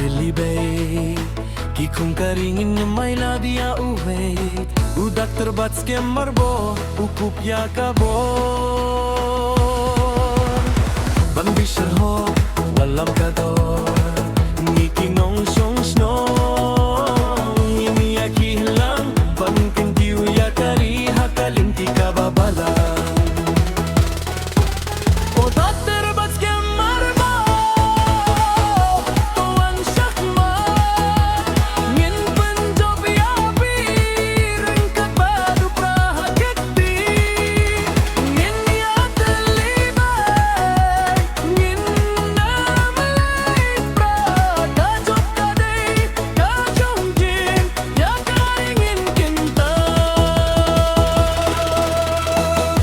Italy Beit Kikung karingin may labia uwait Udak terbats kem marbo Ukup ya kabor Bang Shemhok walam kador Ngikinong song snong Ini akilang Pangkintiw ya kari Hakalinti kababalang Udak terbats kem marbo Tuan syakma Ngin Pyinjop ya birengkat badu Prah kekti Ngin ya terlibat Ngin namalay Prah Kajop kadai kajong Jin Ya kaingin kinta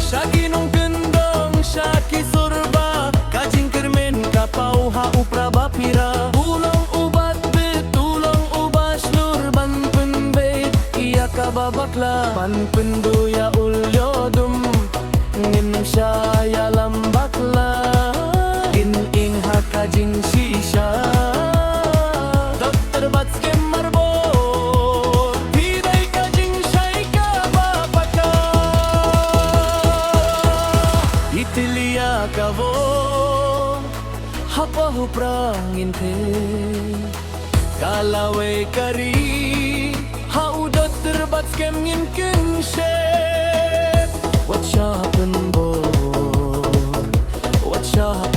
Syakinong kendong syaki surba Kajing kermen kapau hau prabapira Tulong ubat betulong ubas lur ban penbeit Iya kababakla ban penduya ulyodum Ngin syaya lambakla In ing hakajing sisha Dokter bats kem marbor Hiday kajing syay kababaka Itilia kavo Hapahu prangin te Kalawe kari Haudot terbats kem ngin kyrshan What sharpen bo What sharpen